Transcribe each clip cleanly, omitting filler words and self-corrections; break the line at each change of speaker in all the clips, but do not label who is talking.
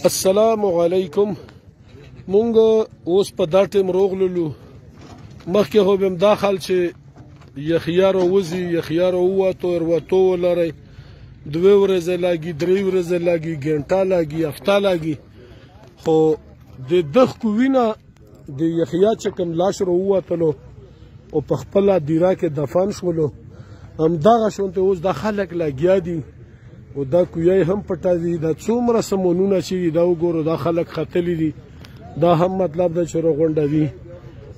السلام علیکم. مونږ اوس په دا ټیم روغللو مخکې خو بیم دا خل چې یخیار وزي یخیار ووتو وروتو ولرئ 2 ورځې لاګي 3 ورځې لاګي ګنټه لاګي هفته لاګي خو د دغ کوینه د یخیا چې کوم لاش ووتلو او په خپله دیره کې دفن شولو همدغه شونته اوس دا خلک لګیا دي او دا کویای هم پټه دي دا څومره سمونونه چې دا وګورو دا خلک ختلی دي دا هم مطلب ده چې روغونډوي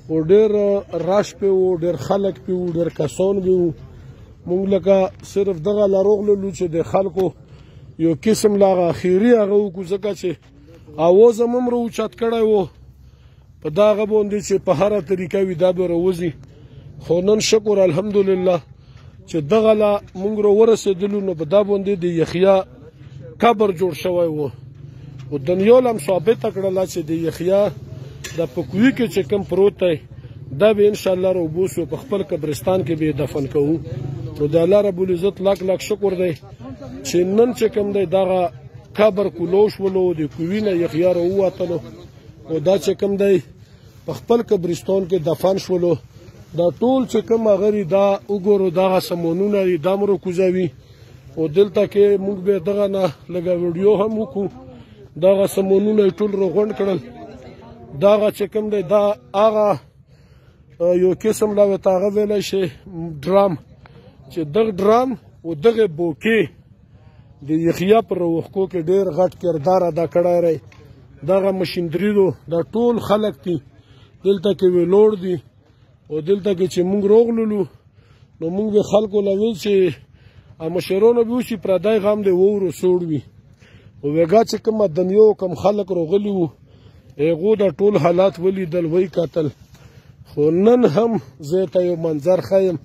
او ډېر راش په و ډېر خلک په و ډېر کسان به و مونږ لکه صرف دغه لاروغللو چې د خلکو یو قسم لاغه اخیري هغه وکړو ځکه چې اواز هم هم راوچت کړی و په دغه باندې چې په هره طریقه وي دا به راوځي خو نن شکر الحمدلله چې دغه لا مونږ راورسېدلو نو په دا باندې د یخیا قبر جوړ شوی و او دنیا هم ثابته کړله چې د یخیا د په کوی کې چې کوم پروت دی دا به انشاءالله راوبوسو په خپل قبرستان کې به دفن کوو نو د الله رب العزت لاک لاک شکر دی چې نن چې کوم دی دغه قبر کلوش ولو د کوی نه یخیا راووتلو او دا چې کوم دی په خپل قبرستان کې دفن شولو دا ټول چې کوم هغه دا وګورو دغه سمونونه دي دا مرو کوزوي او دلته کې موږ به دغه نه لږه ویډیو هم وکړو دغه سمونونه ټول روغونډ کړل دغه چې کوم دی دا هغه یو قسم لا ورته هغه ویلی شي ډرام چې دغه ډرام او دغه بوکې د یخیا په راوښکو کې ډېر غټ کردار ادا کړی دی دغه مشیندریدو دا ټول خلک دي دلته کې ویلوړ دي او دلته کې چې مونږ روغللو نو مونږ به خلکو له ویل چې مشرانو به وشي پردی غم دی وورو سوړ وي او ویګا چې کوم دنیو کم خلک روغلي وو هغو دا ټول حالات ولیدل وی کتل خو نن هم زه ته یو منظر ښیم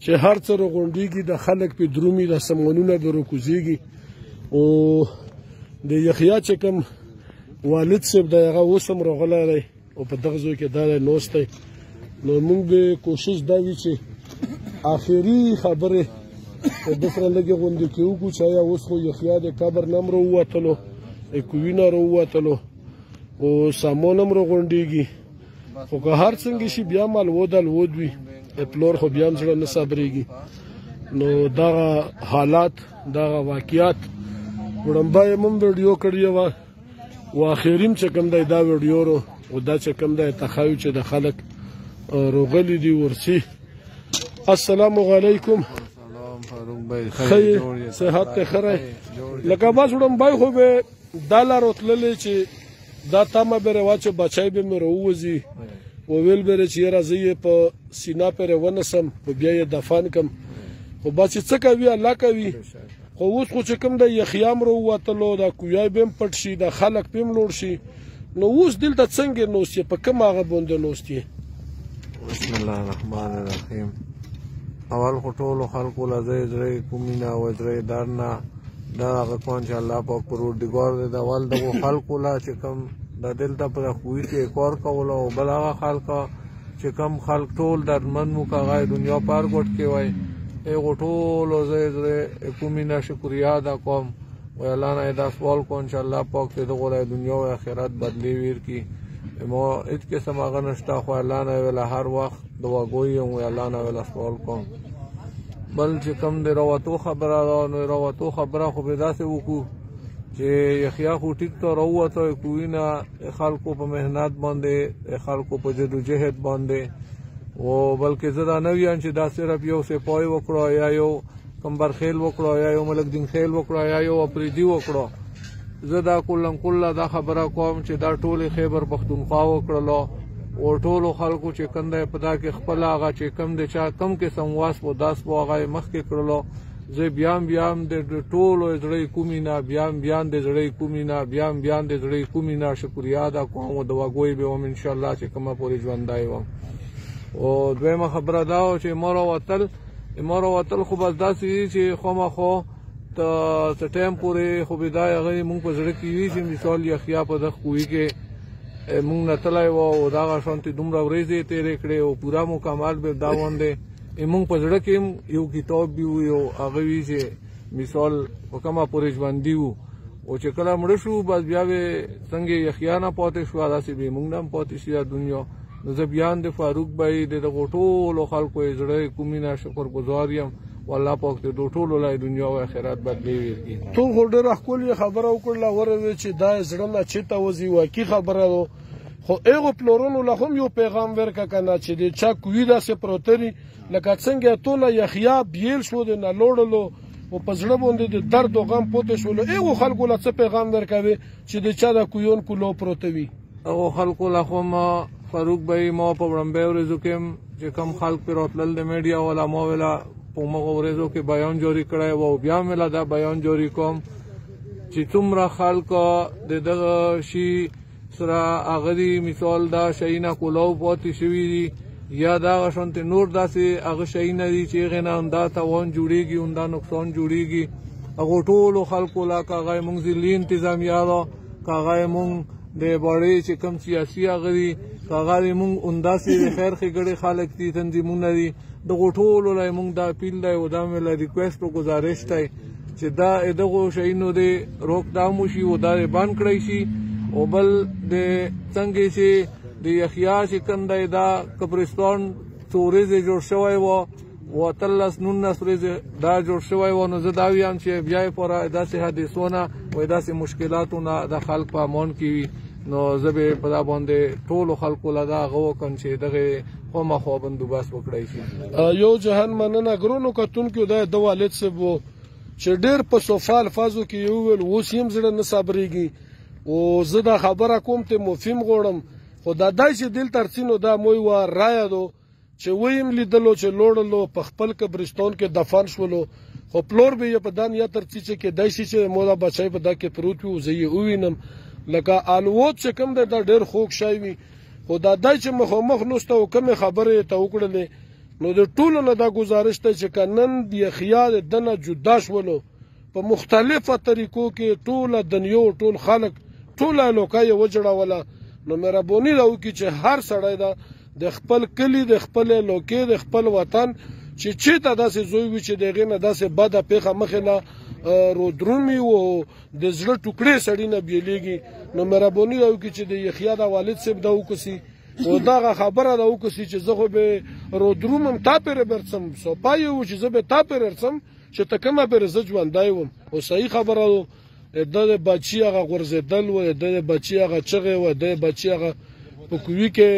چې هر څه روغونډېږي د خلک پې درومي د سمونونه به راکوزېږي او د یخیا چې کوم والد صاحب دی هغه اوس هم راغلی دی او په دغه ځای کې دا دی ناست دی نو مونږ به کوشش دا وي چې آخري خبرې په دسره لږې غوندې کې وکړو چې آیا اوس خو یخیا د قبر نه هم راووتلو کوي نه راووتلو او سامان هم راغونډېږي خو که هر څنګه شي بیا هم الود الود وي پلور خو بیا هم زړه نه صبرېږي نو دغه حالات دغه واقعات وړاندې یې هم ویډیو کړې وه او آخري هم چې کوم دی دا ویډیو او دا چې کوم دی تخایو چې د خلک روغلی دی ورسی السلام علیکم خیر صحت ته خره لکه بس وړاندې خو به دا لار وتللی چې دا تمه به رواچ بچای به مې راووځي او ویل به چې یاره زه یې په سینه پرې ونسم خو بیا یې دفن کم خو بس چې څه کوي الله کوي خو اوس خو چې کوم د یخیا هم راووتلو دا کویای به هم پټ شي دا خلک به هم لوړ شي نو اوس دلته څنګه نوست یې په کوم هغه باندې نوست یې
بسم الله الرحمن الرحیم اول خو ټولو خلکو له زړه کومینه او زړه درنه دا هغه کون چې الله پاک پروردګار دی د اول دغو خلکو له چې کوم د دلته په خوی کې کار کولو او بل هغه خلکه چې کوم خلک ټول دردمند مو هغه دنیا پار ګوټ کې وای هغو ټولو زړه کومینه شکریا ادا کوم و الله نه دا سوال کوم چې الله پاک دې دغه دنیا او آخرت بدلی ویر کی ما هیڅ قسم هغه نشته خو الله نه ویله هر وخت دعاګوی یم و الله نه ویله سوال کوم بل چې کوم د راوتو خبره ده نو راوتو خبره خو به داسې وکړو چې یخیا خو ټیک ته راووته کوی نه خلکو په محنت باندې خلکو په جدوجهد باندې او بلکې زه دا نه ویم چې دا صرف یو سپای وکړو یا یو کمبرخیل وکړو یا یو ملک دین خیل وکړو یا یو اپریدي وکړو زه دا کلن کله دا خبره کوم چې دا ټولې خیبر پښتونخوا وکړلو او ټولو خلکو چې کوم دی په دا کې خپل هغه چې کوم دی چا کم قسم واس و داس و هغه مخکې کړلو زه بیا هم د ټولو زړی کومینه بیا د زړی کومینه بیا د زړی کومینه شکریا ادا کوم او دعاګوی به وم انشاءالله چې کومه پورې ژوندی وم او دویمه خبره دا چې مور وتل خو بس داسې چې خامخا ته ټایم پورې خو به دا هغه مونږ په زړه کې وي چې مثال یخیا په دغه کوی کې مونږ نه تللی و او دغه شانتې دومره ورځې تېرې کړې او پوره مکمل به دا باندې مونږ په زړه کې یو کتاب وي یو هغه وي چې مثال په کومه پورې ژوندي وو او چې کله مړه شو بس بیا به څنګه یحیی نه پاتې شو داسې به موږ هم پاتې شي دا دنیا نو زه بیان د فاروق بھائی د دغو ټولو خلکو یې زړه کومینه شکرګزار یم والله پاک د ټولو لای دنیا او آخرت بدلې ورکړي.
تو خو ډېره ښکلې خبره وکړله ورته چې دا زړه نه چېرته وځي واقعي خبره ده خو هغو پلرونو له هم یو پیغام ورکړه که نه چې د چا کوي داسې پروته دي لکه څنګه تو نه یحیی بیل شو د نه لوړلو او په زړه باندې د درد او غم پوته شولو هغو خلکو له څه پیغام درکوي چې د چا د کویونکو لو پروته وي.
هغو خلکو له خو ما فاروق بھائی ما په وړاندې ورځو کې چې کم خلک پرې راتلل د میډیا والا ما ویله په مغه ورځو کې بیان جاری کړی و او بیا مې لا دا بیان جاری کوم چې څومره خلک د دغه شي سره هغه دي مثال دا شیونه کولاو پاتې شوي دي یا دا شانتې نور داسې هغه شیونه دي چې هغې نه همدا تاوان جوړېږي همدا نقصان جوړېږي هغو ټولو خلکو لا که هغه یې مونږ ضلعي انتظامیه ده که هغه یې مونږ د باړې چې کوم سیاسي هغه دي که هغه یې مونږ همداسې د خیر ښېګړې خلک دي تنظیمونه دي دغو ټولو له مونږ دا اپیل دی او دا مې له ریکویسټ او ګزارش دی چې دا دغو شیانو د روکتام وشي او دا بند کړی شي او بل د څنګه چې د یحیی چې کوم دی دا قبرستان څو ورځې جوړ شوی و و 18-19 ورځې دا جوړ شوی و نو زه دا ویم چې بیا یې پوره داسې حادثو نه و داسې مشکلاتو نه د خلک په امان کې وي نو زه به په دا باندې ټولو خلکو له دا هغه وکړم چې دغې خامخا بندوبست وکړی شي.
یو جهان مننه ګرونو کتونکو دا د والد صاحب و چې ډېر په صفا الفاظو کې یې وویل اوس هم زړه نه صبرېږي او زه دا خبره کوم ته مفهوم غواړم خو دا دای چې دل ترڅینو دا موی و رایه دو چې ویم لیدلو چې لوړلو په خپل قبرستان کې دفن شولو خو پلور به یې په دا نیت ترڅي چې کیدای شي چې مولا بچی په دا کې پروت وي زه یې ووینم لکه الوت چې کوم دی دا ډېر خوږ شی وي خو دا دای چې مخامخ نوسته او کومې خبرې یې ته وکړلې نو د ټولو نه دا گزارش دی چې که نن یحیی د ده نه جدا شولو په مختلفه طریقو کې ټوله دنیا ټول خلک ټوله علاقه یې وجړوله نو مهرباني ده وکړي چې هر سړی ده د خپل کلي د خپل علاقې د خپل وطن چې چېرته داسې زوی وي چې د هغې نه داسې بده پېښه مخې له رودرومي او د زړه ټوکړې سړي نه بیلیږي نو مهرباني ده وکړي چې د یحیی د والد صاحب ده وکړي او دغه خبره ده وکړي چې زه خو به رودرومم تا پرې برڅم سوپا یې و چې زه به تا پرې رڅم چې ته کومه پرې زه ژوندی وم او صحیح خبره ده د د بچي هغه غورځېدل و د بچي هغه چغې و د بچي هغه په کوي کې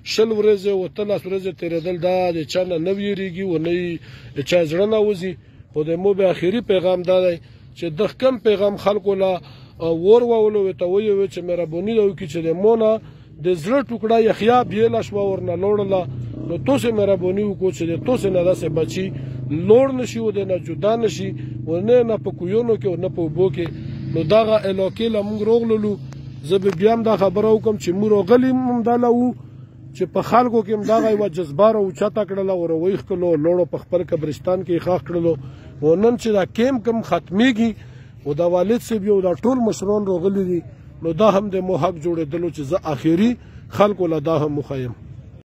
20 ورځې او 13 ورځې تېرېدل دا د چا نه ویریږي او نه د چا زړه نه وځي خو د مو به آخري پیغام دا دی چې د کم پیغام خلکو لا ور وولو ته وایي چې مهرباني ده وکړي چې د مو نه د زړه ټوکړه یحیی بیله شوه ورنه لوړله نو تاسې مهرباني وکړو چې د تاسې نه داسې بچي لوړ نه شي او د نه جدا نه شي او نه په کویونو کې او نه په اوبو کې نو دغه علاقې له موږ راغللو زه به بیا هم دا خبره وکړم چې موږ راغلي همدله وو چې په خلکو کې همدغه یوه جذبه راوچته کړله او راویښ کړلو لوړو په خپل قبرستان کې یې ښخ کړلو او نن چې دا کیم کم ختمیږي او دا والد صاحب یو دا ټول مشران راغلي دي نو دا هم د مو حق جوړېدلو چې زه آخري خلکو له دا هم وښیم.